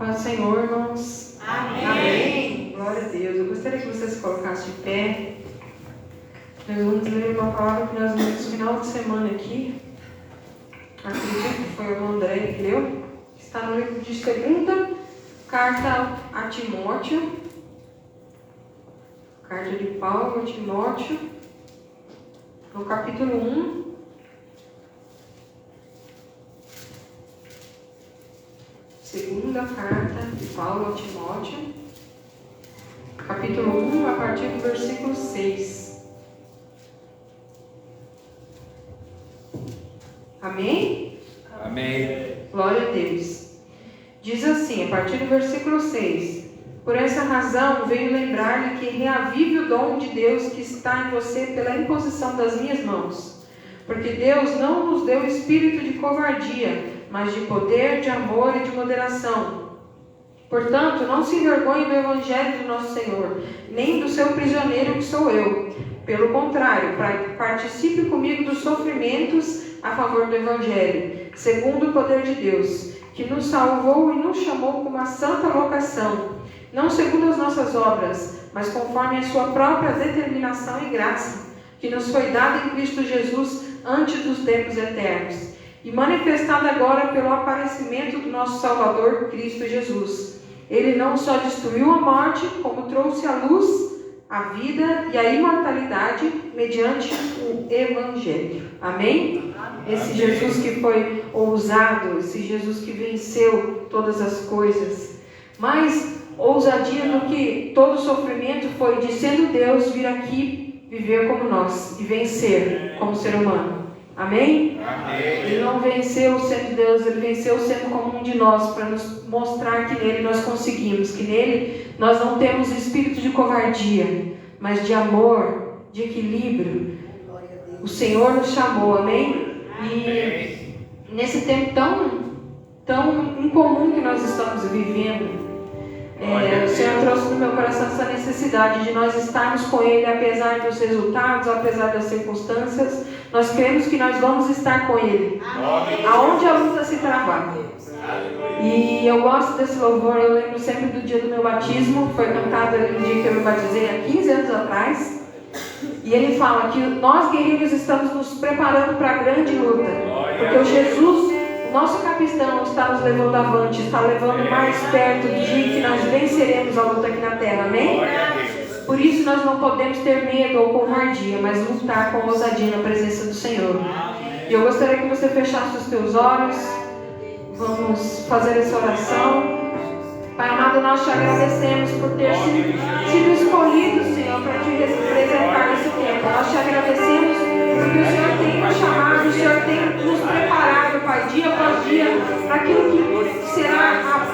Paz do Senhor, irmãos. Amém. Amém. Glória a Deus. Eu gostaria que você se colocasse de pé. Nós vamos ler uma palavra que nós lemos no final de semana aqui. Acredito que foi o irmão André que leu. Está no livro de 2ª carta a Timóteo. Carta de Paulo a Timóteo. No capítulo 1. Segunda carta de Paulo a Timóteo, capítulo 1, a partir do versículo 6. Amém? Amém. Glória a Deus. Diz assim, a partir do versículo 6: Por essa razão venho lembrar-lhe que reavive o dom de Deus que está em você pela imposição das minhas mãos. Porque Deus não nos deu espírito de covardia, mas de poder, de amor e de moderação. Portanto, não se envergonhe do Evangelho do nosso Senhor, nem do seu prisioneiro que sou eu. Pelo contrário, participe comigo dos sofrimentos a favor do Evangelho, segundo o poder de Deus, que nos salvou e nos chamou com uma santa vocação, não segundo as nossas obras, mas conforme a sua própria determinação e graça, que nos foi dada em Cristo Jesus antes dos tempos eternos, e manifestada agora pelo aparecimento do nosso Salvador, Cristo Jesus. Ele não só destruiu a morte, como trouxe à luz a vida e a imortalidade mediante o Evangelho. Amém? Esse Jesus que foi ousado, esse Jesus que venceu todas as coisas. Mais ousadia do que todo sofrimento foi de, sendo Deus, vir aqui viver como nós e vencer como ser humano. Amém? Amém. Ele não venceu sendo Deus, ele venceu sendo como um de nós, para nos mostrar que nele nós conseguimos, que nele nós não temos espírito de covardia, mas de amor, de equilíbrio. O Senhor nos chamou, amém? E nesse tempo tão incomum que nós estamos vivendo, o Senhor trouxe no meu coração essa necessidade de nós estarmos com Ele, apesar dos resultados, apesar das circunstâncias. Nós cremos que nós vamos estar com Ele, aonde a luta se travar. E eu gosto desse louvor, eu lembro sempre do dia do meu batismo, foi cantado ali no dia que eu me batizei há 15 anos atrás. E ele fala que nós guerreiros estamos nos preparando para a grande luta, porque o Jesus, o nosso capitão, está nos levando avante, está levando mais perto do dia que nós venceremos a luta aqui na terra, amém? Por isso nós não podemos ter medo ou covardia, mas lutar com ousadia na presença do Senhor. E eu gostaria que você fechasse os teus olhos. Vamos fazer essa oração. Pai amado, nós te agradecemos por ter sido escolhido, Senhor, para te representar nesse tempo. Nós te agradecemos porque o Senhor tem nos chamado, o Senhor tem nos preparado, Pai, dia após dia, para aquilo que será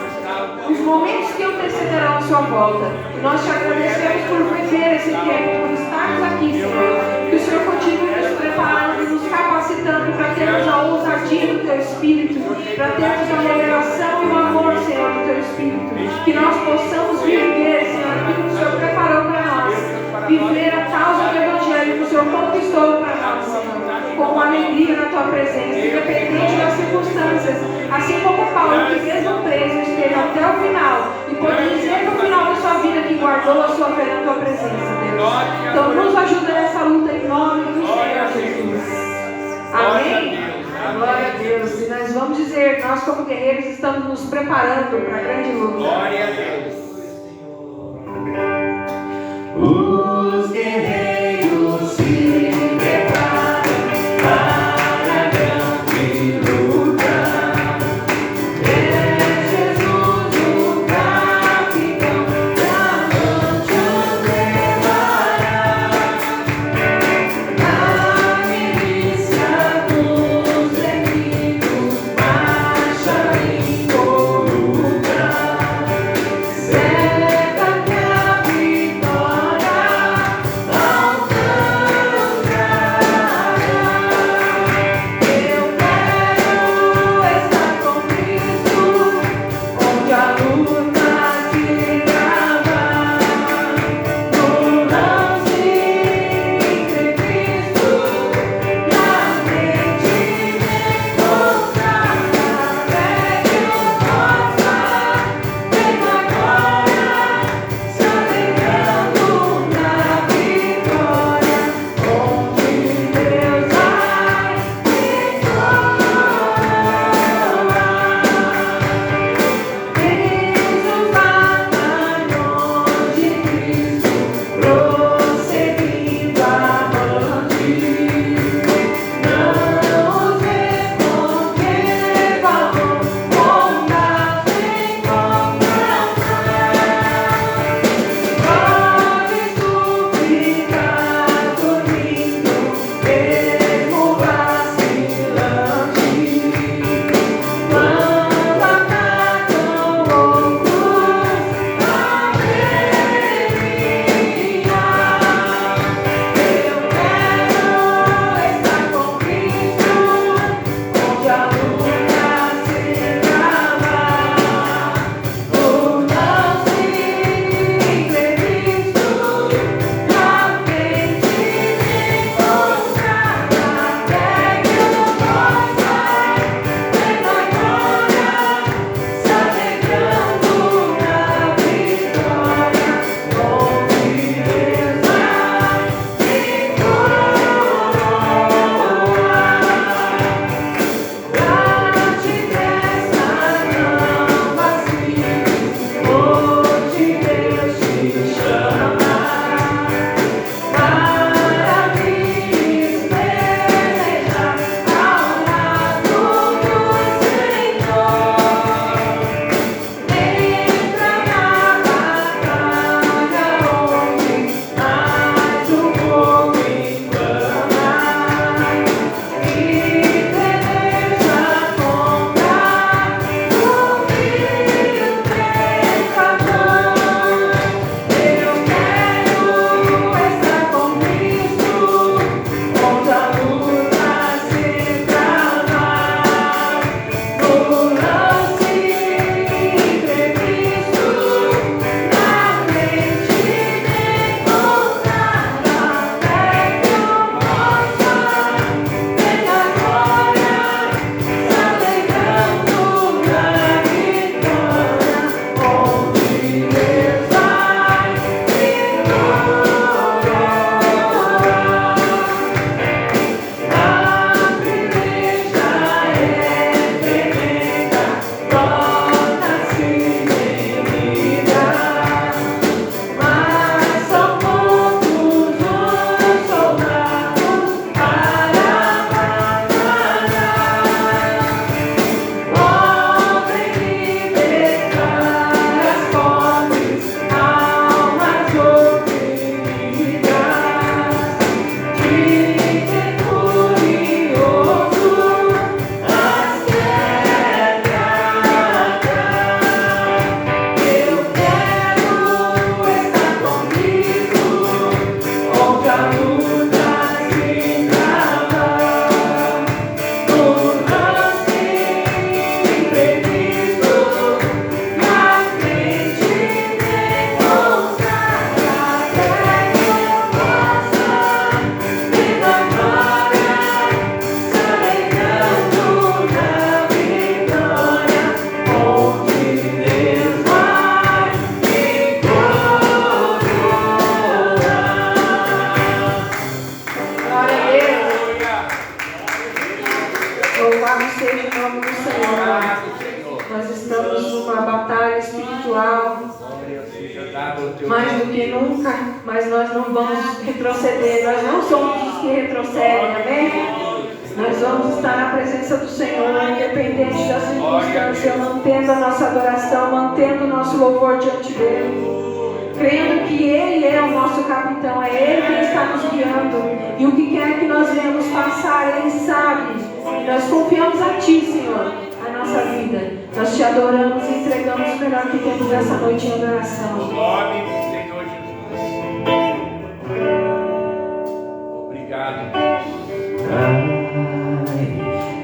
os momentos que antecederão a sua volta. E nós te agradecemos por viver esse tempo, por estarmos aqui, Senhor. Que o Senhor continue nos preparando e nos capacitando para termos a ousadia do Teu Espírito, para termos a moderação e o amor, Senhor, do Teu Espírito. Que nós possamos viver, Senhor, aquilo que o Senhor preparou para nós. Viver a causa do Evangelho que o Senhor conquistou para nós, Senhor. Com alegria na Tua presença, independente das circunstâncias. Assim como Paulo, que mesmo preso, esteve até o final e pode dizer no final da sua vida que guardou a sua fé na Tua presença, Deus. Então nos ajuda nessa luta em nome do Senhor Jesus. Amém? Glória a Deus. E nós vamos dizer, nós como guerreiros estamos nos preparando para a grande luta. Glória a Deus. Os guerreiros se preparam para a grande luta. É Jesus o capitão, avante os levará. A milícia dos inimigos marcha incolúbra. Certa que a vitória mais do que nunca, mas nós não vamos retroceder, nós não somos os que retrocedem, amém? Nós vamos estar na presença do Senhor, independente da circunstância, mantendo a nossa adoração, mantendo o nosso louvor diante dele, crendo que Ele é o nosso capitão, é Ele quem está nos guiando, e o que quer que nós venhamos passar, Ele sabe, e nós confiamos a Ti, Senhor, a nossa vida, nós Te adoramos e entregamos o melhor que temos essa noite em adoração. Nome do Senhor Jesus. Obrigado.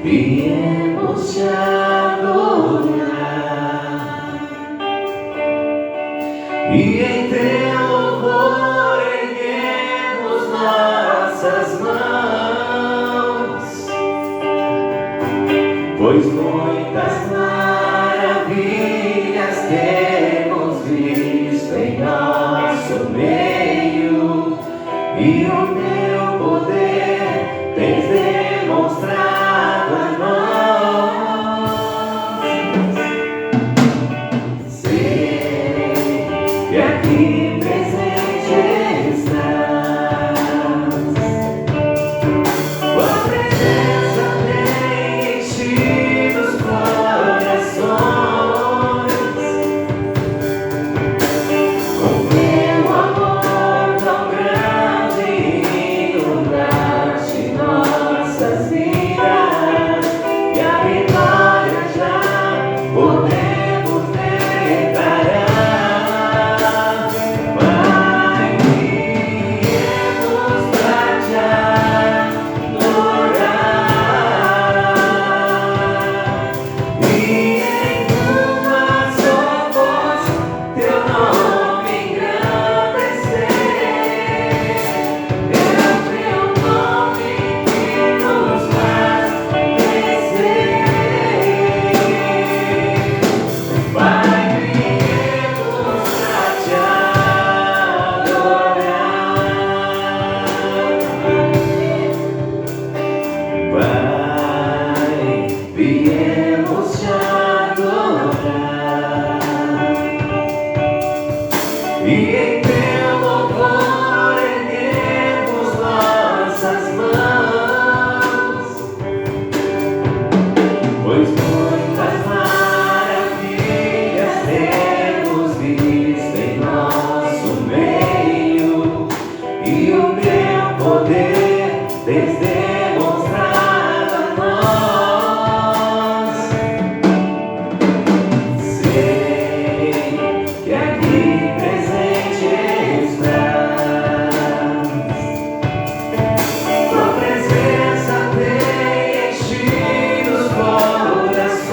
Viemos te adorar e em teu louvor erguemos nossas mãos, pois muitas maravilhas temos visto em nosso meio e o teu poder tens demonstrado a nós. Sei que aqui presente estás, tua presença tem enchido os corações, com teu amor tão grande inundaste nossas vidas, e a vitória já podemos declarar. Pai, viemos pra te adorar e em uma só voz teu nome engrandecer. É o teu nome que nos faz vencer. Pai, viemos pra te adorar. Pai, viemos te adorar e em teu louvor erguemos nossas mãos, pois muitas maravilhas temos visto em nosso meio e o teu poder tens demonstrado a nós. Sei que aqui presente estás, tua presença tem enchido os corações.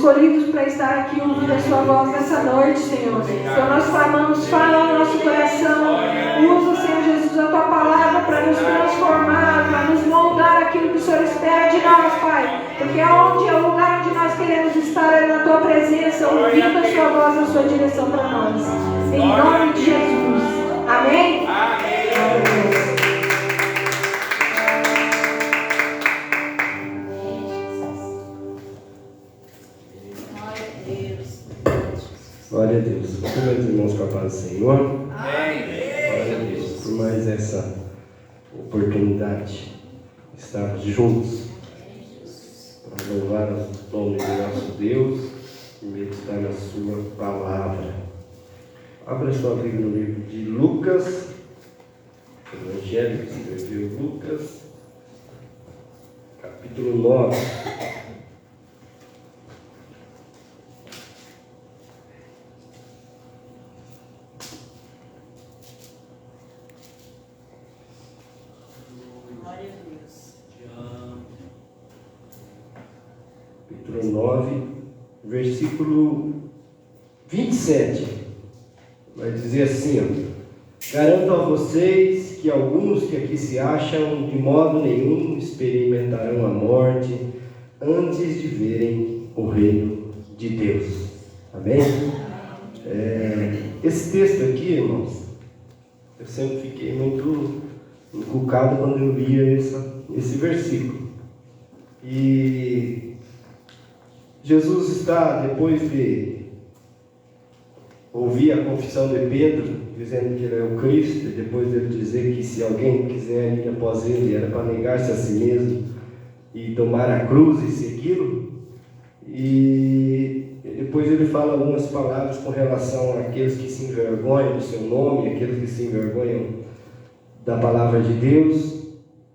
escolhidos para estar aqui ouvindo a sua voz nessa noite, Senhor. Então nós clamamos, fala no nosso coração. Usa, Senhor Jesus, a tua palavra para nos transformar, para nos moldar aquilo que o Senhor espera de nós, Pai. Porque aonde é o lugar onde nós queremos estar é na tua presença, ouvindo a sua voz, a sua direção para nós. Em nome de Jesus. Amém? Amém. Glória a Deus. Vamos meus irmãos com a paz do Senhor. Amém. Glória a Deus por mais essa oportunidade de estarmos juntos para louvar o nome do nosso Deus e meditar na sua palavra. Abra sua Bíblia no livro de Lucas, o Evangelho que escreveu Lucas, capítulo 9. Capítulo 9, versículo 27, vai dizer assim, ó: garanto a vocês que alguns que aqui se acham de modo nenhum experimentarão a morte antes de verem o reino de Deus. Amém? Esse texto aqui, irmãos, eu sempre fiquei muito inculcado quando eu lia esse versículo. E Jesus está, depois de ouvir a confissão de Pedro, dizendo que ele é o Cristo, e depois de ele dizer que se alguém quiser ir após ele, era para negar-se a si mesmo e tomar a cruz e segui-lo. E depois ele fala algumas palavras com relação àqueles que se envergonham do seu nome, aqueles que se envergonham da palavra de Deus.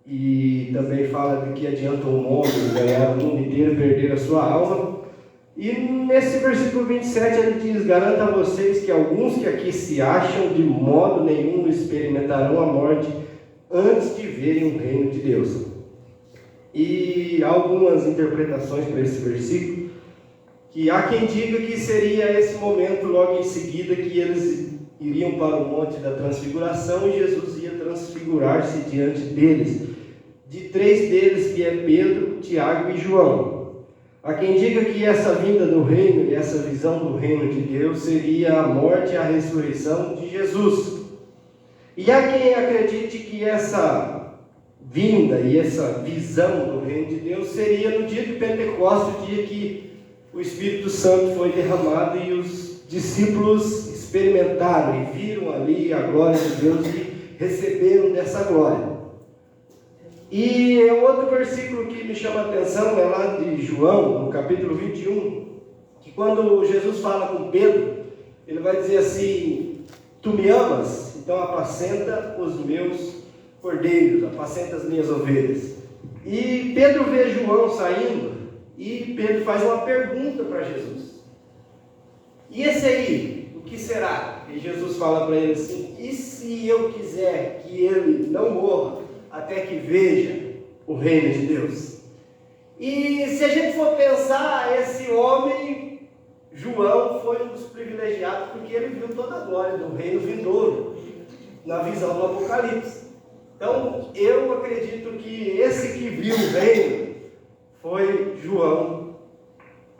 E também fala de que adianta um homem ganhar o mundo inteiro e perder a sua alma. E nesse versículo 27 ele diz: garanto a vocês que alguns que aqui se acham de modo nenhum experimentarão a morte antes de verem o reino de Deus. E há algumas interpretações para esse versículo, que há quem diga que seria esse momento logo em seguida que eles iriam para o Monte da Transfiguração e Jesus ia transfigurar-se diante deles, de 3 deles, que é Pedro, Tiago e João. Há quem diga que essa vinda do reino e essa visão do reino de Deus seria a morte e a ressurreição de Jesus. E há quem acredite que essa vinda e essa visão do reino de Deus seria no dia de Pentecostes, o dia que o Espírito Santo foi derramado e os discípulos experimentaram e viram ali a glória de Deus e receberam dessa glória. E outro versículo que me chama a atenção é lá de João, no capítulo 21, que quando Jesus fala com Pedro, ele vai dizer assim: tu me amas? Então apacenta os meus cordeiros, apacenta as minhas ovelhas. E Pedro vê João saindo e Pedro faz uma pergunta para Jesus: e esse aí, o que será? E Jesus fala para ele assim: e se eu quiser que ele não morra até que veja o reino de Deus? E se a gente for pensar, esse homem, João, foi um dos privilegiados, porque ele viu toda a glória do reino vindouro na visão do Apocalipse. Então, eu acredito que esse que viu o reino foi João,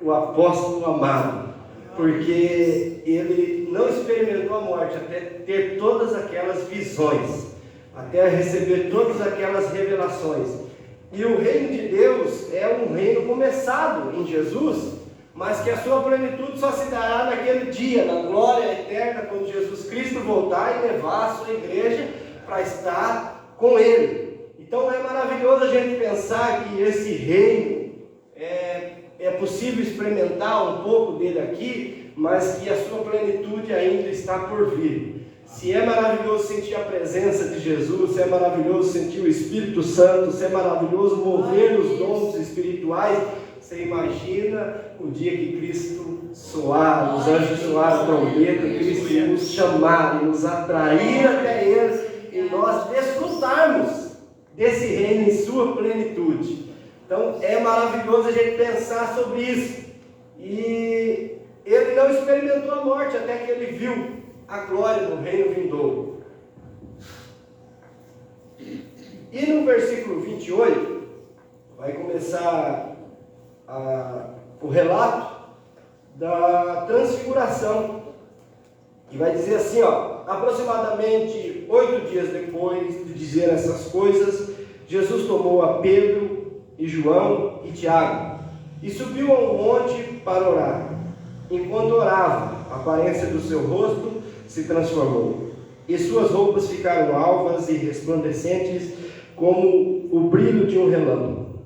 o apóstolo amado, porque ele não experimentou a morte até ter todas aquelas visões, até receber todas aquelas revelações. E o reino de Deus é um reino começado em Jesus, mas que a sua plenitude só se dará naquele dia, na glória eterna, quando Jesus Cristo voltar e levar a sua igreja para estar com Ele. Então é maravilhoso a gente pensar que esse reino é possível experimentar um pouco dele aqui, mas que a sua plenitude ainda está por vir. Se é maravilhoso sentir a presença de Jesus, se é maravilhoso sentir o Espírito Santo, se é maravilhoso mover os dons espirituais, você imagina o dia que Cristo soar, os anjos soaram a trombeta, Cristo nos chamar e nos atrair até eles, e nós desfrutarmos desse reino em sua plenitude. Então é maravilhoso a gente pensar sobre isso. E ele não experimentou a morte até que ele viu a glória do reino vindouro. E no versículo 28, vai começar o relato da transfiguração. E vai dizer assim, aproximadamente 8 dias depois de dizer essas coisas, Jesus tomou a Pedro e João e Tiago e subiu a um monte para orar. Enquanto orava, a aparência do seu rosto se transformou, e suas roupas ficaram alvas e resplandecentes como o brilho de um relâmpago.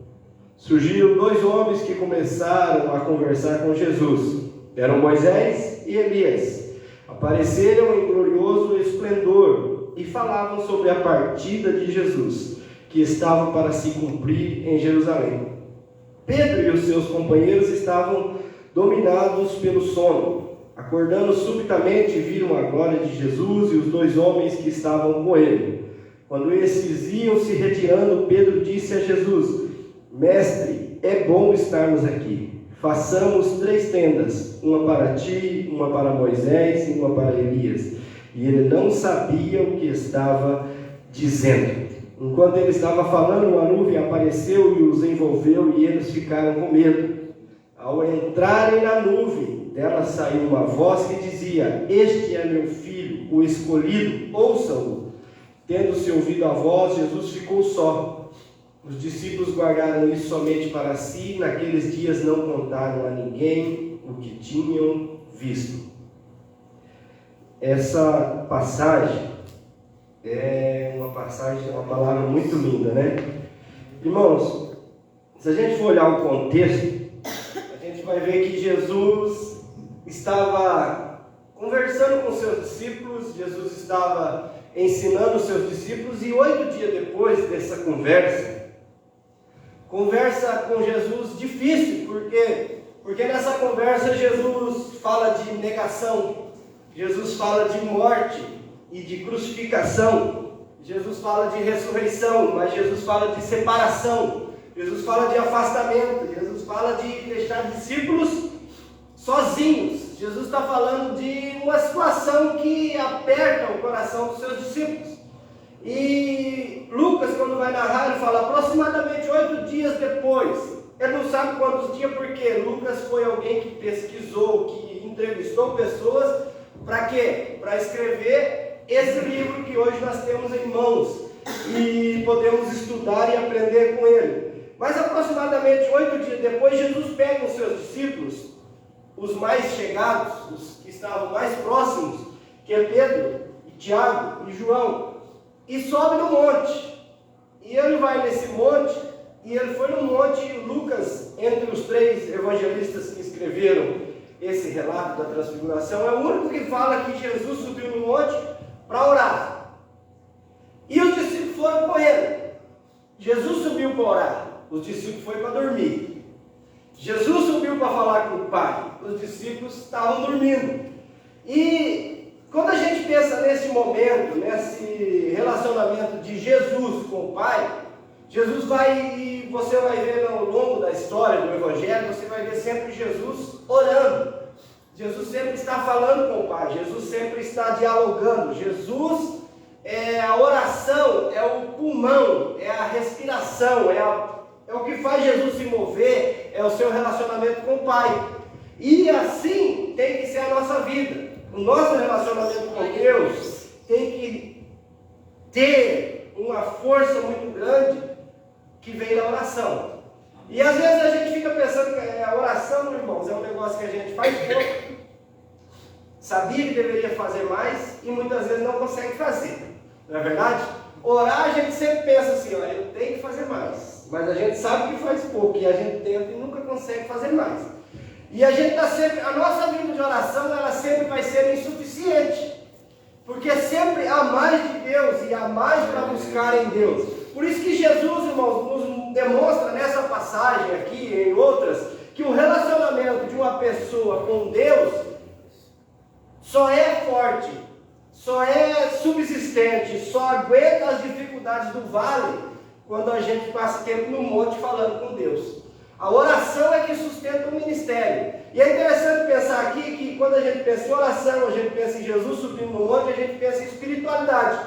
Surgiram 2 homens que começaram a conversar com Jesus. Eram Moisés e Elias. Apareceram em glorioso esplendor e falavam sobre a partida de Jesus, que estava para se cumprir em Jerusalém. Pedro e os seus companheiros estavam dominados pelo sono. Acordando subitamente, viram a glória de Jesus e os 2 homens que estavam com ele. Quando esses iam se retirando, Pedro disse a Jesus: Mestre, é bom estarmos aqui. Façamos 3 tendas, uma para ti, uma para Moisés e uma para Elias. E ele não sabia o que estava dizendo. Enquanto ele estava falando, uma nuvem apareceu e os envolveu, e eles ficaram com medo. Ao entrarem na nuvem, dela saiu uma voz que dizia: Este é meu filho, o escolhido, ouçam-o. Tendo-se ouvido a voz, Jesus ficou só. Os discípulos guardaram isso somente para si. Naqueles dias não contaram a ninguém o que tinham visto. Essa passagem é uma palavra muito linda, né? Irmãos, se a gente for olhar o contexto, a gente vai ver que Jesus estava conversando com seus discípulos, Jesus estava ensinando os seus discípulos, e 8 dias depois dessa conversa com Jesus difícil, porque nessa conversa Jesus fala de negação, Jesus fala de morte e de crucificação, Jesus fala de ressurreição, mas Jesus fala de separação, Jesus fala de afastamento, Jesus fala de deixar discípulos sozinhos. Jesus está falando de uma situação que aperta o coração dos seus discípulos. E Lucas, quando vai narrar, ele fala aproximadamente 8 dias depois. Ele não sabe quantos dias, porque Lucas foi alguém que pesquisou, que entrevistou pessoas. Para quê? Para escrever esse livro que hoje nós temos em mãos e podemos estudar e aprender com ele. Mas aproximadamente 8 dias depois, Jesus pega os seus discípulos, os mais chegados, os que estavam mais próximos, que é Pedro, e Tiago e João, e sobe no monte. E ele vai nesse monte, e ele foi no monte. Lucas, entre os 3 evangelistas que escreveram esse relato da transfiguração, é o único que fala que Jesus subiu no monte para orar. E os discípulos foram com ele. Jesus subiu para orar, os discípulos foram para dormir. Jesus subiu para falar com o Pai, os discípulos estavam dormindo. E quando a gente pensa nesse momento, nesse relacionamento de Jesus com o Pai, Jesus vai, e você vai ver ao longo da história do Evangelho, você vai ver sempre Jesus orando. Jesus sempre está falando com o Pai, Jesus sempre está dialogando. Jesus, a oração é o pulmão, é a respiração, é o que faz Jesus se mover, é o seu relacionamento com o Pai. E assim tem que ser a nossa vida. O nosso relacionamento com Deus tem que ter uma força muito grande que vem da oração. E às vezes a gente fica pensando que a oração, irmãos, é um negócio que a gente faz pouco, sabia que deveria fazer mais e muitas vezes não consegue fazer. Não é verdade? Orar, a gente sempre pensa assim, eu tenho que fazer mais. Mas a gente sabe que faz pouco e a gente tenta e nunca consegue fazer mais. E a gente a nossa vida de oração, ela sempre vai ser insuficiente. Porque sempre há mais de Deus e há mais para buscar em Deus. Por isso que Jesus, irmãos, nos demonstra nessa passagem aqui e em outras, que o relacionamento de uma pessoa com Deus só é forte, só é subsistente, só aguenta as dificuldades do vale quando a gente passa tempo no monte falando com Deus. A oração é que sustenta o ministério. E é interessante pensar aqui que quando a gente pensa em oração, a gente pensa em Jesus subindo no monte, a gente pensa em espiritualidade.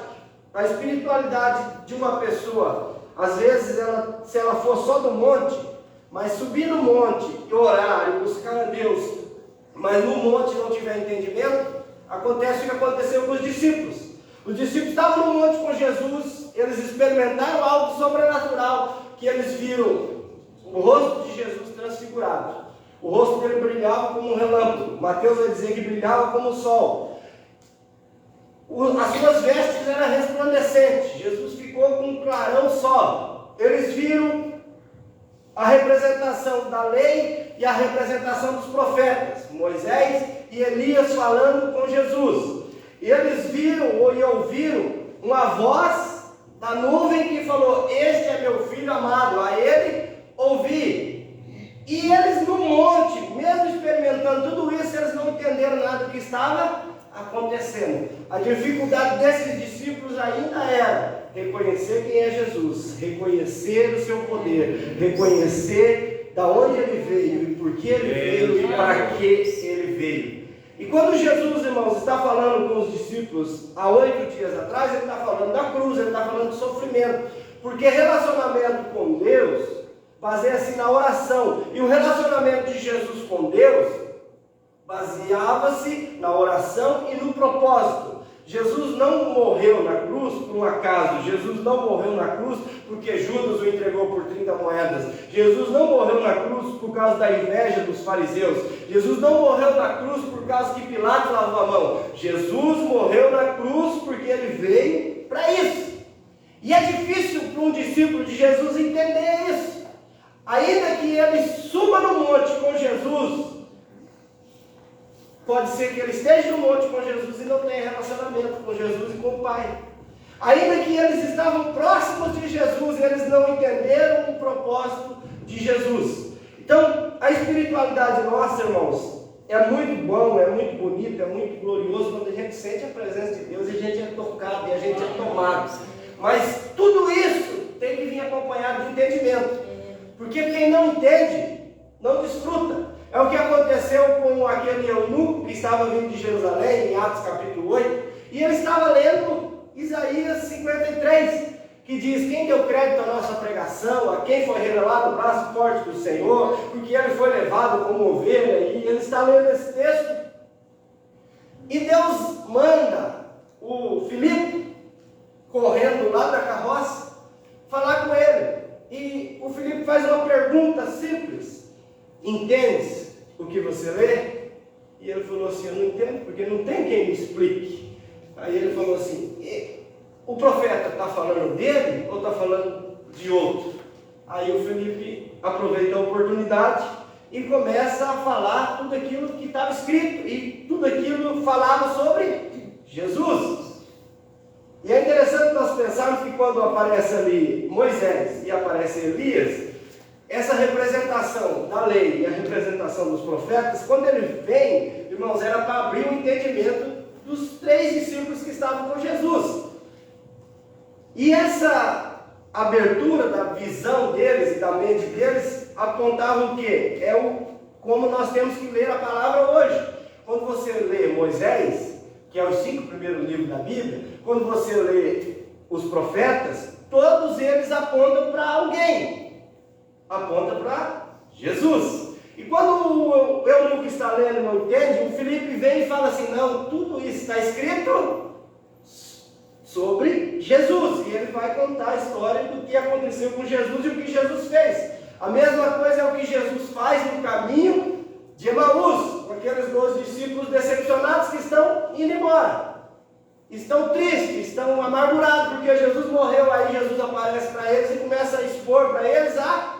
A espiritualidade de uma pessoa, às vezes, se ela for só do monte, mas subir no monte e orar e buscar a Deus, mas no monte não tiver entendimento, acontece o que aconteceu com os discípulos. Os discípulos estavam no monte com Jesus, eles experimentaram algo sobrenatural, que eles viram o rosto de Jesus transfigurado. O rosto dele brilhava como um relâmpago. Mateus vai dizer que brilhava como o sol. As suas vestes eram resplandecentes. Jesus ficou com um clarão só. Eles viram a representação da lei e a representação dos profetas, Moisés e Elias falando com Jesus. Eles viram e ouviram uma voz da nuvem que falou: este é meu filho amado, a ele ouvi. E eles no monte, mesmo experimentando tudo isso, eles não entenderam nada do que estava acontecendo. A dificuldade desses discípulos ainda era reconhecer quem é Jesus, reconhecer o seu poder, reconhecer da onde ele veio e por que ele veio e para que ele veio. E quando Jesus, irmãos, está falando com os discípulos há 8 dias atrás, ele está falando da cruz, ele está falando do sofrimento, porque relacionamento com Deus baseia-se na oração, e o relacionamento de Jesus com Deus baseava-se na oração e no propósito. Jesus não morreu na cruz por um acaso. Jesus não morreu na cruz porque Judas o entregou por 30 moedas. Jesus não morreu na cruz por causa da inveja dos fariseus. Jesus não morreu na cruz por causa que Pilatos lavou a mão. Jesus morreu na cruz porque ele veio para isso. E é difícil para um discípulo de Jesus entender isso. Ainda que ele suba no monte com Jesus, pode ser que ele esteja no monte com Jesus e não tenha relacionamento com Jesus e com o Pai. Ainda que eles estavam próximos de Jesus, eles não entenderam o propósito de Jesus. Então, a espiritualidade nossa, irmãos, é muito bom, é muito bonito, é muito glorioso quando a gente sente a presença de Deus e a gente é tocado e a gente é tomado. Mas tudo isso tem que vir acompanhado de entendimento. Porque quem não entende, não desfruta. É o que aconteceu com aquele eunuco que estava vindo de Jerusalém, em Atos capítulo 8, e ele estava lendo Isaías 53, que diz: quem deu crédito à nossa pregação, a quem foi revelado o braço forte do Senhor, porque ele foi levado como ovelha, e ele está lendo esse texto, e Deus manda o Filipe, correndo lá da carroça, falar com ele, e o Filipe faz uma pergunta simples: entendes o que você lê? E ele falou assim: eu não entendo, porque não tem quem me explique. Aí ele falou assim: o profeta está falando dele ou está falando de outro? Aí o Filipe aproveita a oportunidade e começa a falar tudo aquilo que estava escrito, e tudo aquilo falava sobre Jesus. E é interessante nós pensarmos que quando aparece ali Moisés e aparece Elias, essa representação da lei e a representação dos profetas, quando ele vem, irmãos, era para abrir o entendimento dos 3 discípulos que estavam com Jesus. E essa abertura da visão deles e da mente deles apontava o quê? Como nós temos que ler a palavra hoje. Quando você lê Moisés, que é os 5 primeiros livros da Bíblia, quando você lê os profetas, todos eles apontam para alguém. Aponta para Jesus. E quando o eunuco está lendo e não entende, o Filipe vem e fala assim: não, tudo isso está escrito sobre Jesus. E ele vai contar a história do que aconteceu com Jesus e o que Jesus fez. A mesma coisa é o que Jesus faz no caminho de Emaús, com aqueles 12 discípulos decepcionados que estão indo embora. Estão tristes, estão amargurados, porque Jesus morreu. Aí Jesus aparece para eles e começa a expor para eles a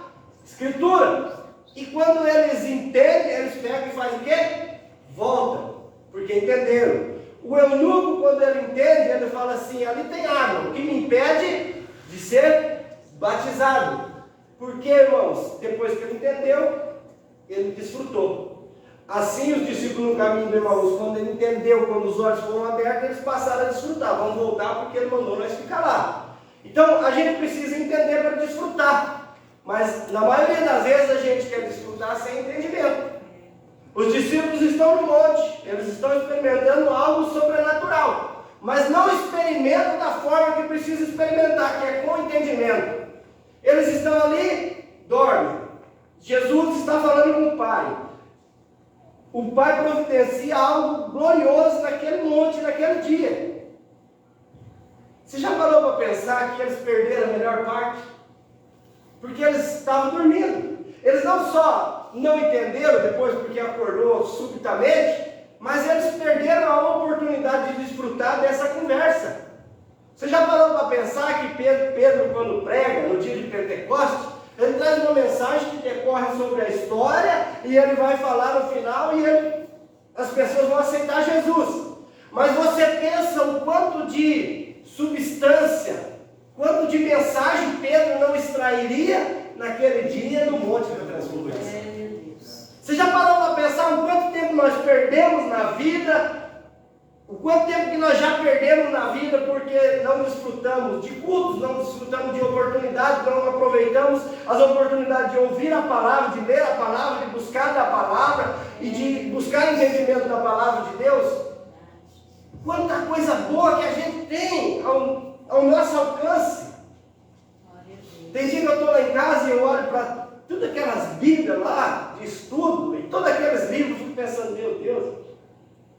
Escritura. E quando eles entendem, eles pegam e fazem o quê? Voltam, porque entenderam. O eunuco, quando ele entende, ele fala assim: ali tem água, o que me impede de ser batizado? Porque, irmãos, depois que ele entendeu, ele desfrutou. Assim, os discípulos no caminho de Emaús, quando ele entendeu, quando os olhos foram abertos, eles passaram a desfrutar. Vamos voltar porque ele mandou nós ficar lá. Então, a gente precisa entender para desfrutar. Mas na maioria das vezes a gente quer desfrutar sem entendimento. Os discípulos estão no monte, eles estão experimentando algo sobrenatural, mas não experimentam da forma que precisa experimentar, que é com entendimento. Eles estão ali, dormem. Jesus está falando com o Pai. O Pai providencia algo glorioso naquele monte, naquele dia. Você já parou para pensar que eles perderam a melhor parte? Porque eles estavam dormindo. Eles não só não entenderam depois porque acordou subitamente, mas eles perderam a oportunidade de desfrutar dessa conversa. Você já parou para pensar que Pedro, quando prega no dia de Pentecostes, ele traz uma mensagem que decorre sobre a história e ele vai falar no final e as pessoas vão aceitar Jesus. Mas você pensa o quanto de substância, quanto de mensagem Pedro não extrairia naquele dia no Monte da Transfiguração. Você já parou para pensar o quanto tempo nós perdemos na vida? O quanto tempo que nós já perdemos na vida porque não desfrutamos de cultos, não desfrutamos de oportunidades, não aproveitamos as oportunidades de ouvir a palavra, de ler a palavra, de buscar da palavra e de buscar entendimento da palavra de Deus? Quanta coisa boa que a gente tem ao nosso alcance. Tem dia que eu estou lá em casa e eu olho para todas aquelas bíblias lá de estudo e todos aqueles livros, fico pensando, meu Deus,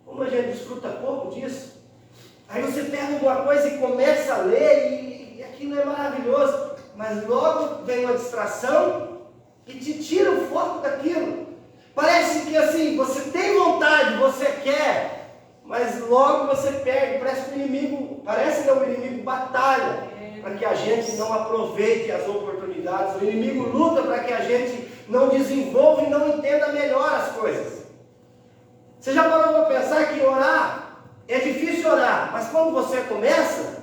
como a gente desfruta pouco disso. Aí você pega alguma coisa e começa a ler e aquilo é maravilhoso, mas logo vem uma distração e te tira o foco daquilo. Parece que assim, você tem vontade, você quer, mas logo você perde. Parece que o inimigo batalha para que a gente não aproveite as oportunidades. O inimigo luta para que a gente não desenvolva e não entenda melhor as coisas. Você já parou para pensar que orar é difícil orar, mas quando você começa,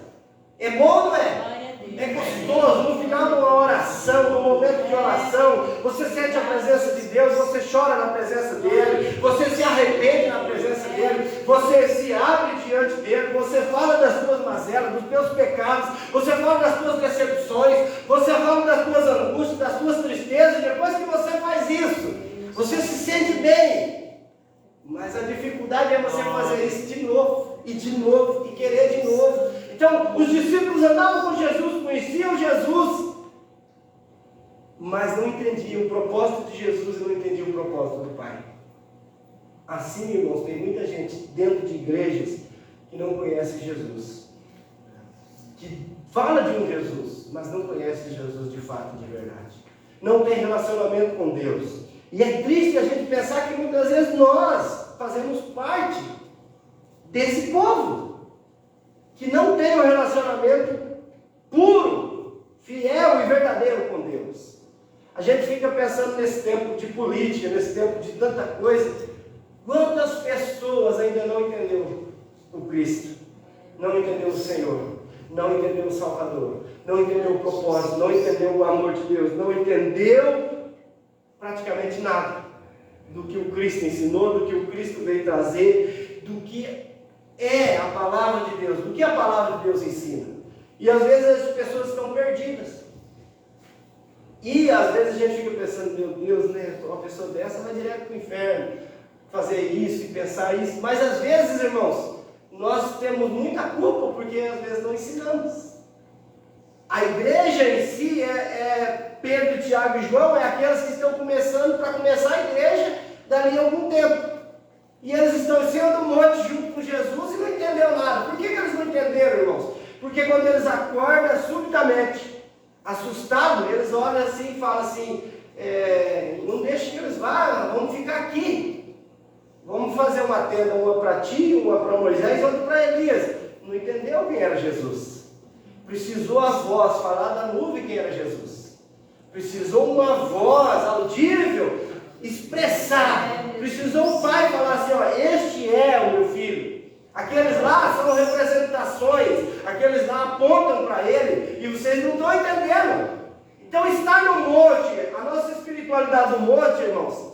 é bom ou não é? É gostoso. No final de uma oração, no momento de oração, você sente a presença de Deus, você chora na presença dele, você se arrepende na presença dele, você se abre diante dele, você fala das tuas mazelas, dos teus pecados, você fala das tuas decepções, você fala das tuas angústias, das tuas tristezas. Depois que você faz isso, você se sente bem. Mas a dificuldade é você fazer isso de novo, e querer de novo. Então, os discípulos andavam com Jesus, conheciam Jesus, mas não entendiam o propósito de Jesus e não entendiam o propósito do Pai. Assim, irmãos, tem muita gente dentro de igrejas que não conhece Jesus, que fala de um Jesus, mas não conhece Jesus de fato, de verdade. Não tem relacionamento com Deus. E é triste a gente pensar que muitas vezes nós fazemos parte desse povo que não tem um relacionamento puro, fiel e verdadeiro com Deus. A gente fica pensando nesse tempo de política, nesse tempo de tanta coisa. Quantas pessoas ainda não entenderam o Cristo, não entenderam o Senhor, não entenderam o Salvador, não entenderam o propósito, não entenderam o amor de Deus, não entendeu praticamente nada do que o Cristo ensinou, do que o Cristo veio trazer, do que é a palavra de Deus, do que a palavra de Deus ensina. E às vezes as pessoas estão perdidas. E às vezes a gente fica pensando, meu Deus, né, uma pessoa dessa vai direto para o inferno, fazer isso e pensar isso. Mas às vezes, irmãos, nós temos muita culpa porque às vezes não ensinamos. A igreja em si é Pedro, Tiago e João, é aqueles que estão começando para começar a igreja dali a algum tempo. E eles estão sendo um monte junto com Jesus e não entenderam nada. Por que eles não entenderam, irmãos? Porque quando eles acordam subitamente, assustados, eles olham assim e falam assim, não deixe que eles vá, vamos ficar aqui. Vamos fazer uma tenda, uma para ti, uma para Moisés e outra para Elias. Não entendeu quem era Jesus. Precisou a voz falar da nuvem quem era Jesus. Precisou uma voz audível expressar. Precisou o pai falar assim, ó, este é o meu filho. Aqueles lá são representações, aqueles lá apontam para ele e vocês não estão entendendo. Então estar no monte, a nossa espiritualidade do monte, irmãos,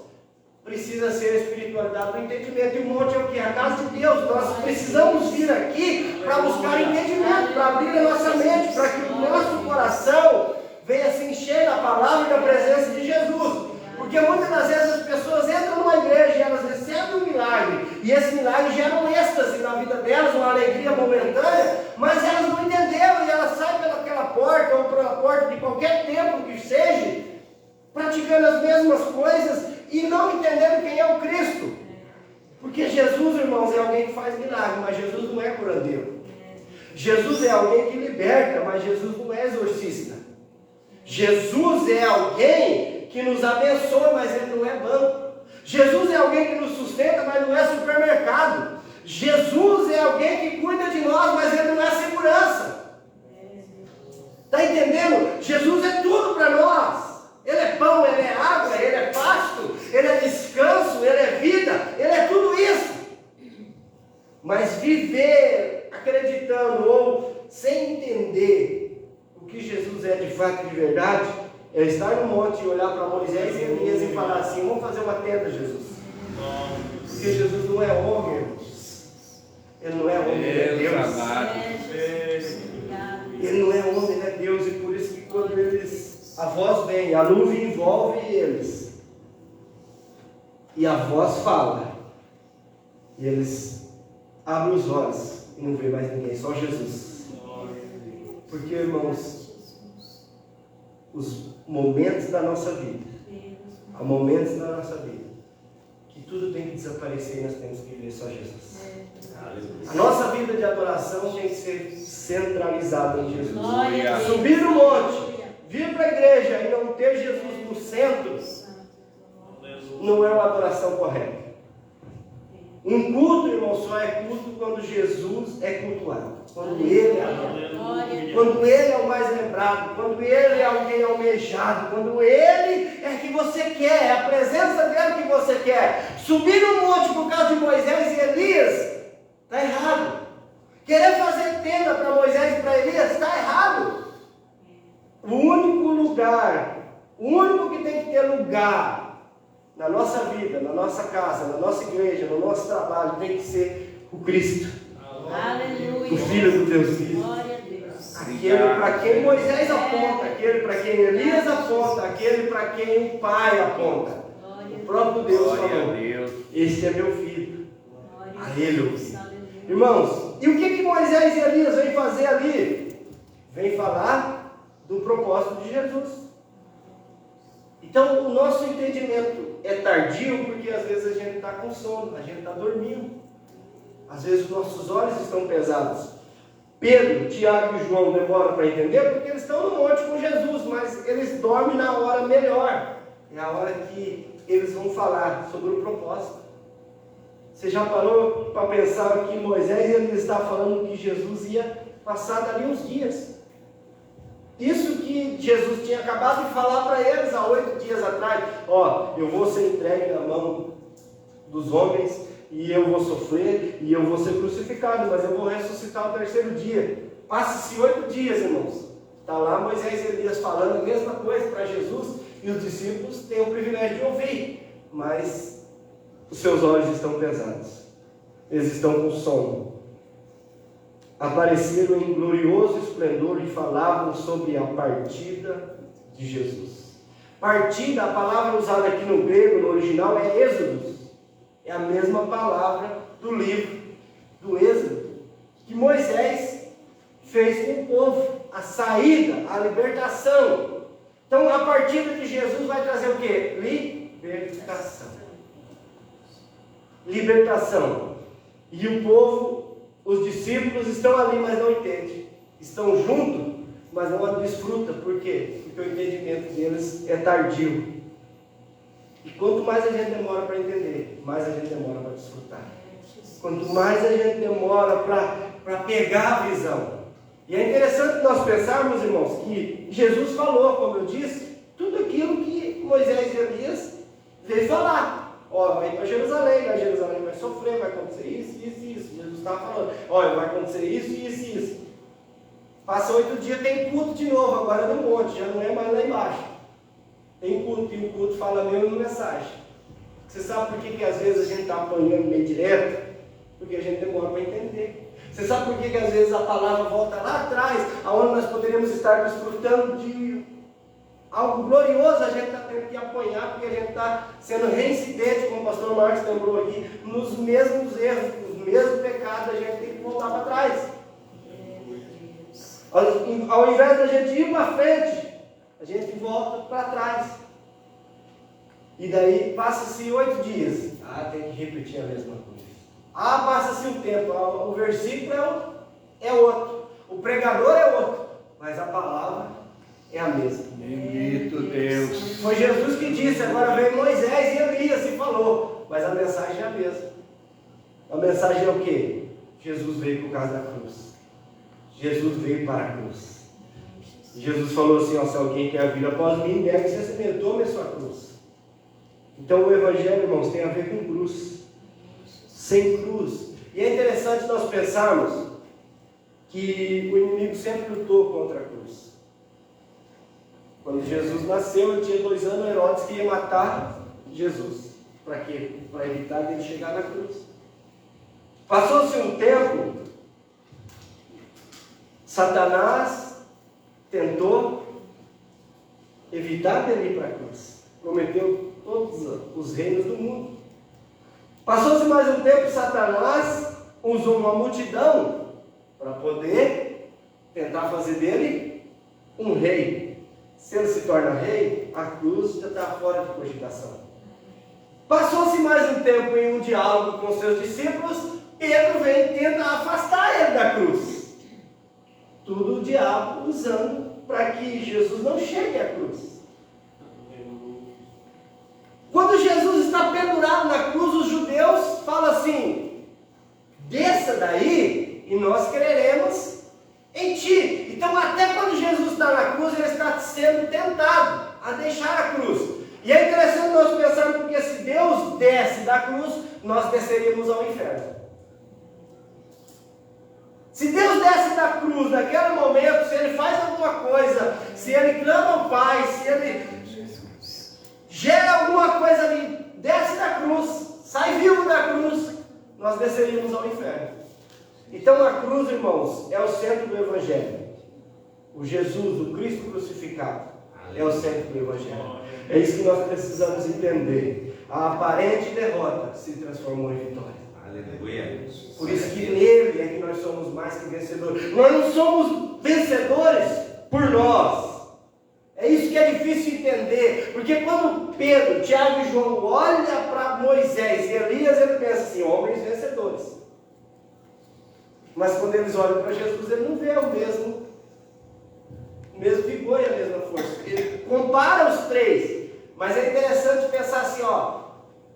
precisa ser a espiritualidade do entendimento. E o monte é o que? A casa de Deus. Nós precisamos vir aqui para buscar entendimento, para abrir a nossa mente, para que o nosso coração venha se encher da palavra e da presença de Jesus. Porque muitas das vezes as pessoas entram numa igreja e elas recebem um milagre, e esse milagre gera um êxtase na vida delas, uma alegria momentânea, mas elas não entenderam e elas saem pelaquela porta ou pela porta de qualquer templo que seja, praticando as mesmas coisas e não entendendo quem é o Cristo. Porque Jesus, irmãos, é alguém que faz milagre, mas Jesus não é curandeiro. Jesus é alguém que liberta, mas Jesus não é exorcista. Jesus é alguém que nos abençoa, mas Ele não é banco. Jesus é alguém que nos sustenta, mas não é supermercado. Jesus é alguém que cuida de nós, mas Ele não é segurança. Está entendendo? Jesus é tudo para nós. Ele é pão, Ele é água, Ele é pasto, Ele é descanso, Ele é vida, Ele é tudo isso. Mas viver acreditando ou sem entender o que Jesus é de fato e de verdade, é estar no monte e olhar para Moisés e Elias e falar assim: vamos fazer uma tenda, Jesus. Porque Jesus não é homem, irmãos. Ele não é homem, Ele é Deus. Ele não é homem, Ele é Deus. E por isso que quando a voz vem, a nuvem envolve eles, e a voz fala, e eles abrem os olhos e não vê mais ninguém, só Jesus. Porque, irmãos, os momentos da nossa vida, há momentos na nossa vida que tudo tem que desaparecer e nós temos que viver só Jesus. A nossa vida de adoração tem que ser centralizada em Jesus. Subir no monte, vir para a igreja e não ter Jesus no centro não é uma adoração correta. Um culto, irmão, só é culto quando Jesus é cultuado, quando Ele é adorado, quando Ele é o mais lembrado, quando Ele é alguém almejado, quando Ele é que você quer, é a presença dele que você quer. Subir no monte por causa de Moisés e Elias está errado. Querer fazer tenda para Moisés e para Elias está errado. O único lugar, o único que tem que ter lugar na nossa vida, na nossa casa, na nossa igreja, no nosso trabalho, tem que ser o Cristo. Aleluia. O Filho do Deus vivo. Aquele para quem Moisés aponta, aquele para quem Elias aponta, aquele para quem o Pai aponta. O próprio Deus falou: este é meu filho. A Ele ouvi. Irmãos, e o que Moisés e Elias vêm fazer ali? Vêm falar do propósito de Jesus. Então, o nosso entendimento é tardio porque às vezes a gente está com sono, a gente está dormindo. Às vezes os nossos olhos estão pesados. Pedro, Tiago e João demoram para entender porque eles estão no monte com Jesus, mas eles dormem na hora melhor. É a hora que eles vão falar sobre o propósito. Você já parou para pensar que Moisés ele está falando que Jesus ia passar dali uns dias? Isso que Jesus tinha acabado de falar para eles há 8 dias atrás. Ó, eu vou ser entregue na mão dos homens, e eu vou sofrer, e eu vou ser crucificado, mas eu vou ressuscitar no 3º dia. Passe-se 8 dias, irmãos. Está lá Moisés e Elias falando a mesma coisa para Jesus, e os discípulos têm o privilégio de ouvir, mas os seus olhos estão pesados. Eles estão com sono. Apareceram em glorioso esplendor e falavam sobre a partida de Jesus. Partida, a palavra usada aqui no grego, no original, é êxodos. É a mesma palavra do livro do Êxodo, que Moisés fez com o povo, a saída, a libertação. Então a partida de Jesus vai trazer o quê? Libertação. Libertação. E o povo, os discípulos estão ali, mas não entendem. Estão juntos, mas não desfrutam. Por quê? Porque o entendimento deles é tardio. E quanto mais a gente demora para entender, mais a gente demora para desfrutar. Quanto mais a gente demora para pegar a visão. E é interessante nós pensarmos, irmãos, que Jesus falou, como eu disse, tudo aquilo que Moisés e Elias veio falar. Ó, vai para Jerusalém, Jerusalém vai sofrer, vai acontecer isso, isso e isso. Jesus estava falando, olha, vai acontecer isso, isso e isso. Passa 8 dias, tem culto de novo, agora no monte, já não é mais lá embaixo. Tem culto, e o culto fala a mesma mensagem. Você sabe por que às vezes a gente está apanhando meio direto? Porque a gente demora para entender. Você sabe por que às vezes a palavra volta lá atrás, aonde nós poderíamos estar desfrutando de algo glorioso, a gente está tendo que apanhar, porque a gente está sendo reincidente, como o pastor Marcos lembrou aqui, nos mesmos erros, nos mesmos pecados, a gente tem que voltar para trás. Ao invés da gente ir para frente, a gente volta para trás. E daí passa-se 8 dias. Tem que repetir a mesma coisa. Passa-se um tempo. O versículo é outro. O pregador é outro. Mas a palavra é a mesma. Bendito Deus. Foi Jesus que disse, agora veio Moisés e Elias e falou. Mas a mensagem é a mesma. A mensagem é o quê? Jesus veio por causa da cruz. Jesus veio para a cruz. Jesus falou assim, se alguém quer vir após mim, negue-se a si mesmo, tome a sua cruz. Então o Evangelho, irmãos, tem a ver com cruz. Sem cruz. E é interessante nós pensarmos que o inimigo sempre lutou contra a cruz. Quando Jesus nasceu, ele tinha 2 anos, Herodes queria matar Jesus. Para quê? Para evitar de ele chegar na cruz. Passou-se um tempo, Satanás tentou evitar dele ir para a cruz. Prometeu todos os reinos do mundo. Passou-se mais um tempo, Satanás usou uma multidão para poder tentar fazer dele um rei. Se ele se torna rei, a cruz já está fora de cogitação. Passou-se mais um tempo em um diálogo com seus discípulos, Pedro vem e tenta afastar ele da cruz. Tudo o diabo usando para que Jesus não chegue à cruz. Quando Jesus está pendurado na cruz, os judeus falam assim: desça daí e nós creremos em ti. Então, até quando Jesus está na cruz, ele está sendo tentado a deixar a cruz. E é interessante nós pensarmos, porque se Deus desce da cruz, nós desceríamos ao inferno. Se Deus desce da cruz naquele momento, se ele faz alguma coisa, se ele clama ao Pai, se ele gera alguma coisa ali, desce da cruz, sai vivo da cruz, nós desceríamos ao inferno. Então a cruz, irmãos, é o centro do Evangelho. O Jesus, o Cristo crucificado, é o centro do Evangelho. É isso que nós precisamos entender. A aparente derrota se transformou em vitória. Aleluia. Por isso que nele é que nós somos mais que vencedores. Nós não somos vencedores por nós. É isso que é difícil entender. Porque quando Pedro, Tiago e João olham para Moisés e Elias, ele pensa assim: homens vencedores. Mas quando eles olham para Jesus, ele não vê o mesmo vigor e a mesma força. Ele compara os três. Mas é interessante pensar assim,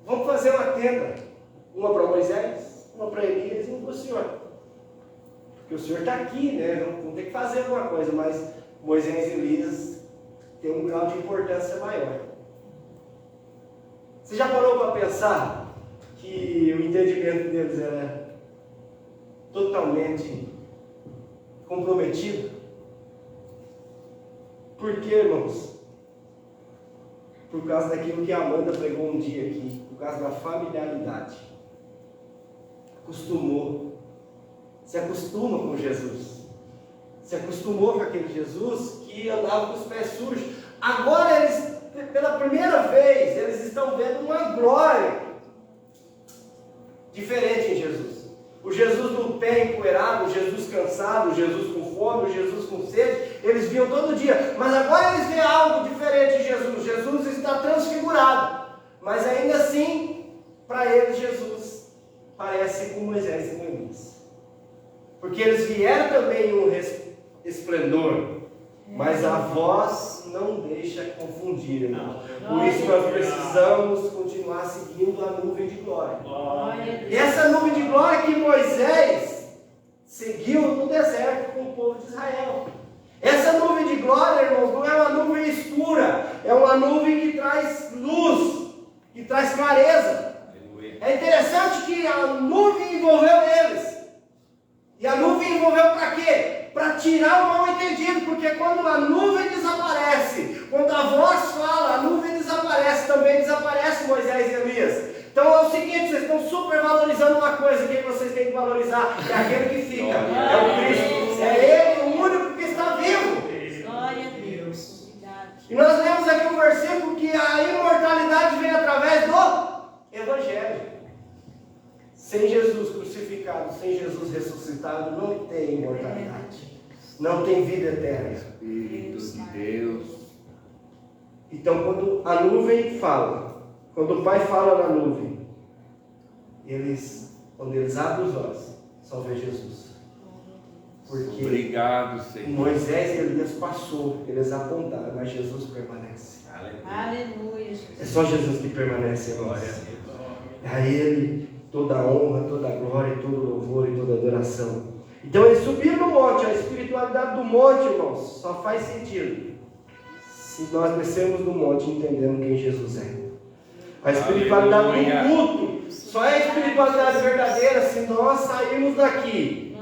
vamos fazer uma tenda. Uma para Moisés, uma para Elias e uma para o Senhor. Porque o Senhor está aqui, né? Vamos ter que fazer alguma coisa, mas Moisés e Elias têm um grau de importância maior. Você já parou para pensar que o entendimento deles era totalmente comprometido? Por quê, irmãos? Por causa daquilo que a Amanda pregou um dia aqui, por causa da familiaridade. Se acostuma com Jesus, se acostumou com aquele Jesus que andava com os pés sujos. Agora eles, pela primeira vez, eles estão vendo uma glória diferente em Jesus. O Jesus do pé empoeirado, o Jesus cansado, o Jesus com fome, o Jesus com sede, eles viam todo dia. Mas agora eles veem algo diferente em Jesus. Jesus está transfigurado, mas ainda assim, para eles Jesus parece com Moisés e com Elias. Porque eles vieram também em um esplendor, mas a voz não deixa confundir. Por isso nós precisamos continuar seguindo a nuvem de glória. E essa nuvem de glória que Moisés seguiu no deserto com o povo de Israel. Essa nuvem de glória, irmãos, não é uma nuvem escura, é uma nuvem que traz luz, que traz clareza. É interessante que a nuvem envolveu eles. E a nuvem envolveu para quê? Para tirar o mal entendido. Porque quando a nuvem desaparece, quando a voz fala, a nuvem desaparece, também desaparece Moisés e Elias. Então é o seguinte, vocês estão super valorizando uma coisa. Quem vocês têm que valorizar é aquele que fica. É o Cristo. É Ele, o único que está vivo. Glória a Deus. E nós lemos sem Jesus ressuscitado, não tem imortalidade, não tem vida eterna. Espírito de Deus. Então, quando a nuvem fala, quando o Pai fala na nuvem, quando eles abrem os olhos, só vê Jesus. Porque Obrigado, Senhor. Moisés e Elias passou, eles apontaram, mas Jesus permanece. Aleluia. É só Jesus que permanece em nós. A Ele toda a honra, toda a glória, todo o louvor e toda a adoração. Então eles subiram no monte. A espiritualidade do monte, irmãos, só faz sentido se nós descermos do monte entendendo quem Jesus é. A espiritualidade do culto só é a espiritualidade verdadeira se nós sairmos daqui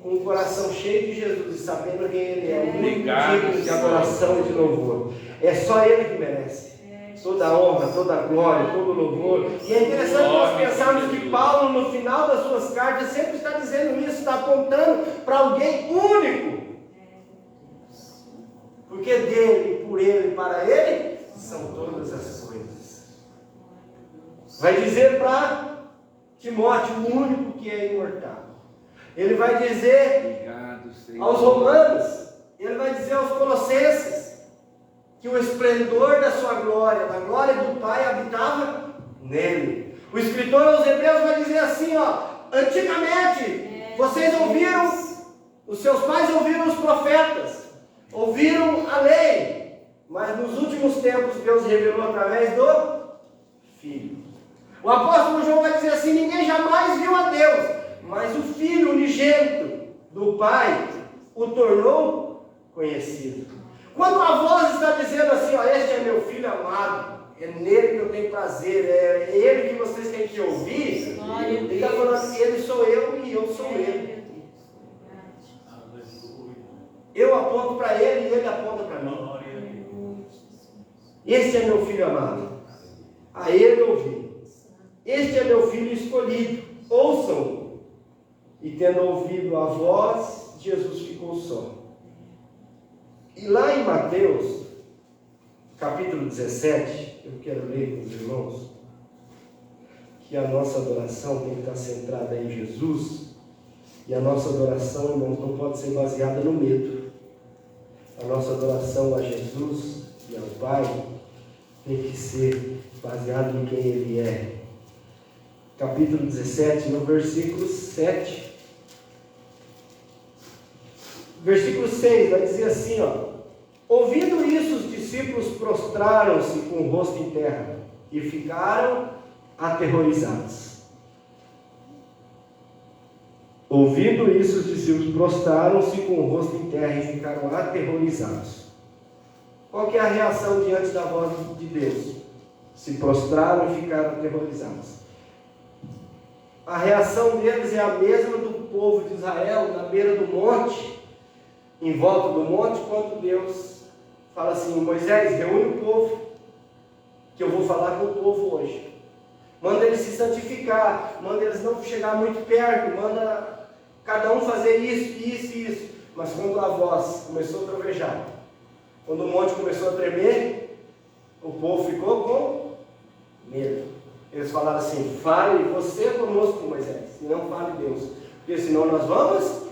com o coração cheio de Jesus e sabendo quem Ele é, o único digno de adoração e de louvor. É só Ele que merece toda a honra, toda a glória, todo o louvor. E é interessante nós pensarmos que Paulo, no final das suas cartas, sempre está dizendo isso, está apontando para alguém único. Porque dele, por ele, para ele, são todas as coisas. Vai dizer para Timóteo, o único que é imortal. Ele vai dizer aos romanos, ele vai dizer aos colossenses, que o esplendor da sua glória, da glória do Pai, habitava nele. O escritor aos Hebreus vai dizer assim, antigamente, vocês ouviram, os seus pais ouviram os profetas, ouviram a lei, mas nos últimos tempos Deus revelou através do Filho. O apóstolo João vai dizer assim, ninguém jamais viu a Deus, mas o Filho unigênito do Pai o tornou conhecido. Quando a voz está dizendo assim, este é meu Filho amado, é nele que eu tenho prazer, é ele que vocês têm que ouvir, ele está falando, ele sou eu e eu sou ele. Eu aponto para ele e ele aponta para mim. Este é meu Filho amado, a ele ouvi. Este é meu Filho escolhido, ouçam-o. E tendo ouvido a voz, Jesus ficou só. E lá em Mateus, capítulo 17, eu quero ler com os irmãos, que a nossa adoração tem que estar centrada em Jesus, e a nossa adoração, irmãos, não pode ser baseada no medo. A nossa adoração a Jesus e ao Pai tem que ser baseada em quem Ele é. Capítulo 17, no versículo 7. Versículo 6 vai dizer assim, ouvindo isso, os discípulos prostraram-se com o rosto em terra e ficaram aterrorizados. Ouvindo isso, os discípulos prostraram-se com o rosto em terra e ficaram aterrorizados. Qual que é a reação diante da voz de Deus? Se prostraram e ficaram aterrorizados. A reação deles é a mesma do povo de Israel na beira do monte, em volta do monte, quando Deus fala assim, Moisés, reúne o povo, que eu vou falar com o povo hoje. Manda eles se santificar, manda eles não chegar muito perto, manda cada um fazer isso, isso e isso. Mas quando a voz começou a trovejar, quando o monte começou a tremer, o povo ficou com medo. Eles falaram assim, fale você conosco, Moisés, e não fale Deus, porque senão nós vamos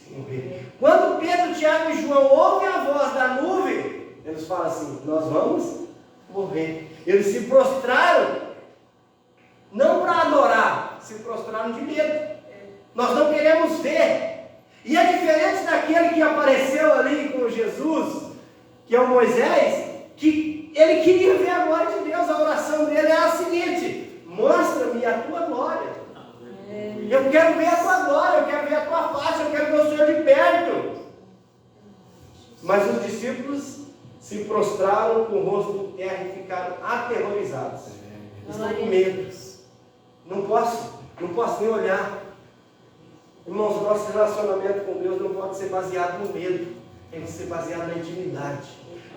morrer. Quando Pedro, Tiago e João ouvem a voz da nuvem, eles falam assim, nós vamos morrer. Eles se prostraram, não para adorar, se prostraram de medo. Nós não queremos ver. E é diferente daquele que apareceu ali com Jesus, que é o Moisés, que ele queria ver a glória de Deus. A oração dele é a seguinte, mostra-me a tua glória. Eu quero ver a tua glória, eu quero ver a tua face, eu quero ver o Senhor de perto. Mas os discípulos se prostraram com o rosto em terra e ficaram aterrorizados. Estão com medo. Não posso nem olhar. Irmãos, nosso relacionamento com Deus não pode ser baseado no medo. Tem que ser baseado na intimidade,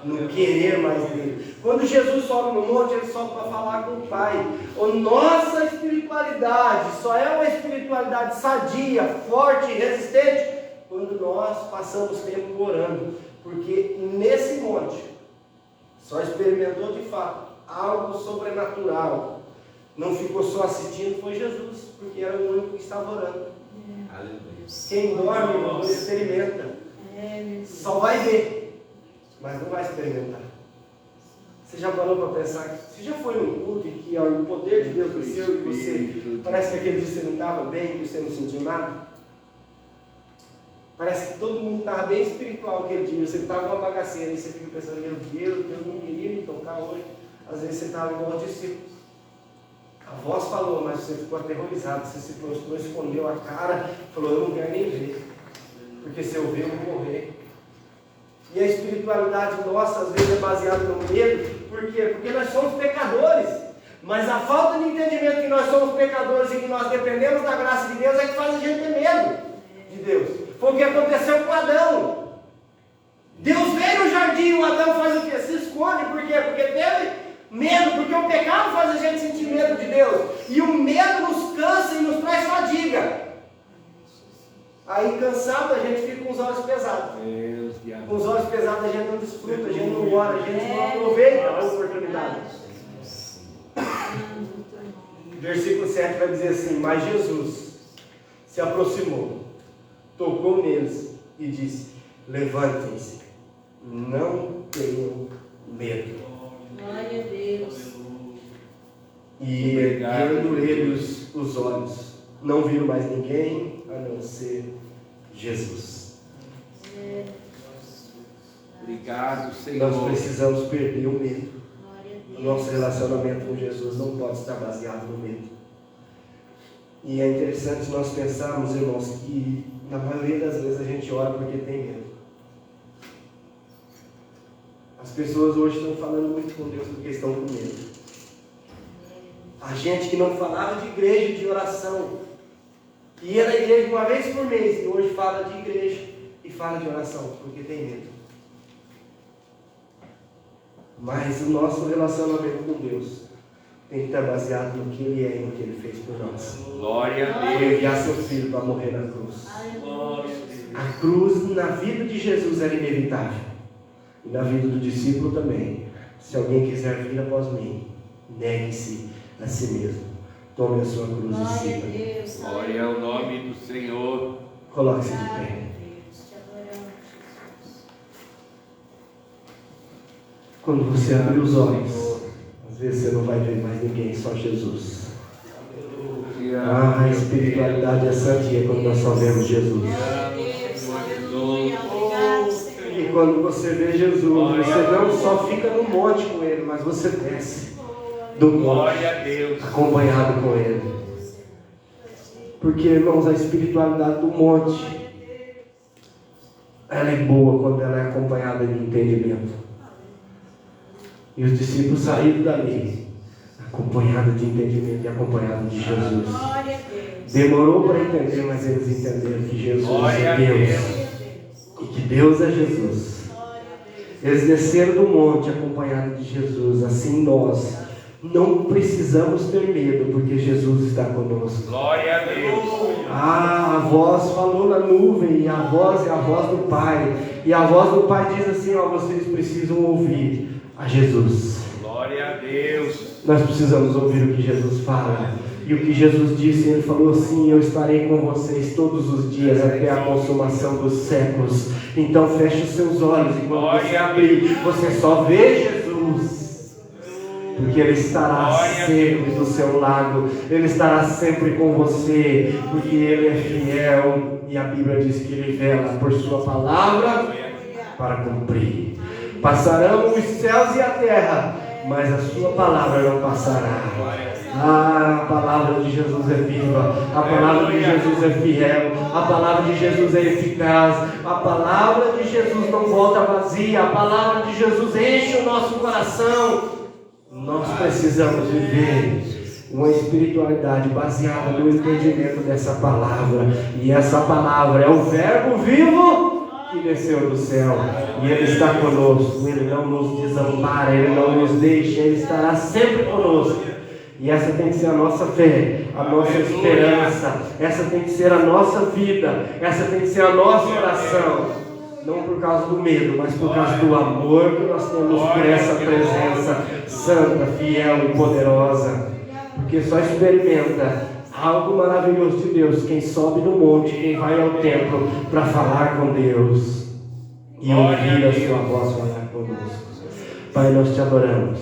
no querer mais dele. Quando Jesus sobe no monte, ele sobe para falar com o Pai. A nossa espiritualidade só é uma espiritualidade sadia, forte e resistente quando nós passamos tempo orando. Porque nesse monte só experimentou de fato algo sobrenatural. Não ficou só assistindo, foi Jesus, porque era o único que estava orando. Quem dorme não experimenta. Só vai ver, mas não vai experimentar. Você já parou para pensar? Você já foi num culto em que o poder de Deus desceu e você parece que aquele dia você não estava bem, que você não sentiu nada? Parece que todo mundo estava bem espiritual aquele dia. Você estava uma bagaceira e você fica pensando, meu Deus, Deus não queria me tocar hoje. Às vezes você estava igual aos discípulos. A voz falou, mas você ficou aterrorizado. Você se prostrou, escondeu a cara, falou, eu não quero nem ver. Porque se eu ver, eu vou morrer. E a espiritualidade nossa, às vezes, é baseada no medo. Por quê? Porque nós somos pecadores. Mas a falta de entendimento que nós somos pecadores e que nós dependemos da graça de Deus é que faz a gente ter medo de Deus. Foi o que aconteceu com Adão. Deus veio no jardim, o Adão faz o quê? Se esconde. Por quê? Porque teve medo, porque o pecado faz a gente sentir medo de Deus. E o medo nos cansa e nos traz fadiga. Aí cansado a gente fica com os olhos pesados. Com os olhos pesados a gente não desfruta, a gente não ora, a gente não aproveita a oportunidade. Versículo 7 vai dizer assim: mas Jesus se aproximou, tocou neles e disse: levantem-se, não tenham medo. Glória a Deus. E erguendo eles os olhos, não viram mais ninguém a não ser Jesus. Obrigado, Senhor. Nós precisamos perder o medo. O nosso relacionamento com Jesus não pode estar baseado no medo. E é interessante nós pensarmos, irmãos, que na maioria das vezes a gente ora porque tem medo. As pessoas hoje estão falando muito com Deus porque estão com medo. A gente que não falava de igreja, de oração, que ia na igreja uma vez por mês, e hoje fala de igreja e fala de oração, porque tem medo. Mas o nosso relacionamento com Deus tem que estar baseado no que Ele é e no que Ele fez por nós. Glória a Ele Deus. enviar seu filho para morrer na cruz. A cruz na vida de Jesus era inevitável. E na vida do discípulo também. Se alguém quiser vir após mim, negue-se a si mesmo. Tome a sua cruz e siga. Glória ao nome do Senhor. Coloque-se de pé. Quando você abrir os olhos, às vezes você não vai ver mais ninguém, só Jesus. A espiritualidade é sadia quando nós só vemos Jesus. E quando você vê Jesus, você não só fica no monte com Ele, mas você desce do monte, Glória a Deus. acompanhado com Ele. Porque, irmãos, a espiritualidade do monte, ela é boa quando ela é acompanhada de entendimento. E os discípulos saíram dali, acompanhados de entendimento e acompanhados de Jesus. Demorou para entender, mas eles entenderam que Jesus é Deus. E que Deus é Jesus. Eles desceram do monte acompanhados de Jesus. Assim nós não precisamos ter medo, porque Jesus está conosco. Glória a Deus. A voz falou na nuvem, e a voz é a voz do Pai. E a voz do Pai diz assim: ó, vocês precisam ouvir a Jesus. Glória a Deus. Nós precisamos ouvir o que Jesus fala. E o que Jesus disse, Ele falou assim: eu estarei com vocês todos os dias até a consumação dos séculos. Então feche os seus olhos, e quando você abrir, você só vê Jesus. Porque Ele estará sempre do seu lado. Ele estará sempre com você. Porque Ele é fiel. E a Bíblia diz que Ele vela por sua palavra para cumprir. Passarão os céus e a terra, mas a sua palavra não passará. A palavra de Jesus é viva, a palavra de Jesus é fiel, a palavra de Jesus é eficaz, a palavra de Jesus não volta vazia, a palavra de Jesus enche o nosso coração. Nós precisamos viver uma espiritualidade baseada no entendimento dessa palavra, e essa palavra é o Verbo vivo que desceu do céu, e Ele está conosco. Ele não nos desampara, Ele não nos deixa, Ele estará sempre conosco. E essa tem que ser a nossa fé, a nossa esperança, essa tem que ser a nossa vida, essa tem que ser a nossa oração. Não por causa do medo, mas por causa do amor que nós temos por essa presença santa, fiel e poderosa. Porque só experimenta Algo maravilhoso de Deus. Quem sobe no monte, quem vai ao templo para falar com Deus e ouvir a sua voz falar conosco. Pai, nós te adoramos.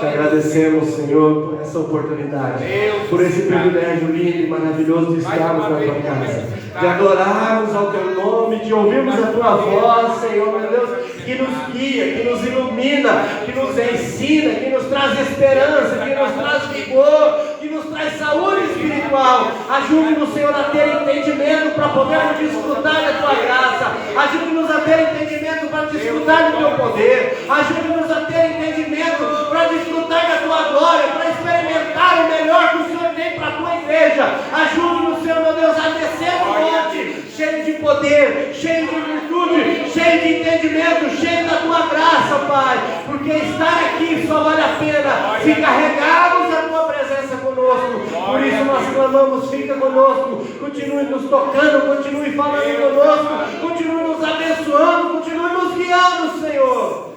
Te agradecemos, Senhor, por essa oportunidade, por esse privilégio lindo e maravilhoso de estarmos na tua casa, de adorarmos ao teu nome, de ouvirmos a tua voz, Senhor, meu Deus, que nos guia, que nos ilumina, que nos ensina, que nos traz esperança, que nos traz vigor, que nos traz saúde espiritual. Ajude-nos, Senhor, a ter entendimento para podermos desfrutar da tua graça. Ajude-nos a ter entendimento para desfrutar do teu poder. Ajude-nos a ter entendimento para desfrutar da tua glória, para experimentar o melhor que o Senhor tem para a tua igreja. Ajude-nos, Senhor, meu Deus, a descer no monte, cheio de poder, cheio de virtude, cheio de entendimento, cheio da tua graça, Pai. Porque estar aqui só vale a pena se carregarmos a tua presença conosco. Por isso nós clamamos, fica conosco, continue nos tocando, continue falando conosco, continue nos abençoando, continue nos guiando, Senhor.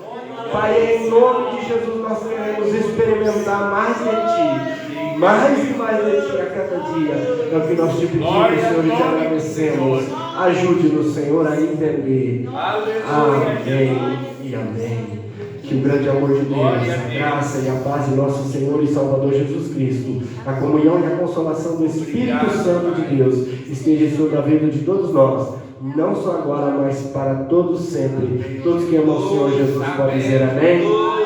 Pai, em nome de Jesus nós queremos experimentar mais de Ti, mais e mais de Ti a cada dia. É o que nós te pedimos, Senhor, e te agradecemos. Ajude-nos, Senhor, a entender. Amém e amém. Que o grande amor de Deus, a graça e a paz de nosso Senhor e Salvador Jesus Cristo, a comunhão e a consolação do Espírito Santo de Deus esteja sobre a vida de todos nós, não só agora, mas para todos sempre. Todos que amam o Senhor Jesus podem dizer amém.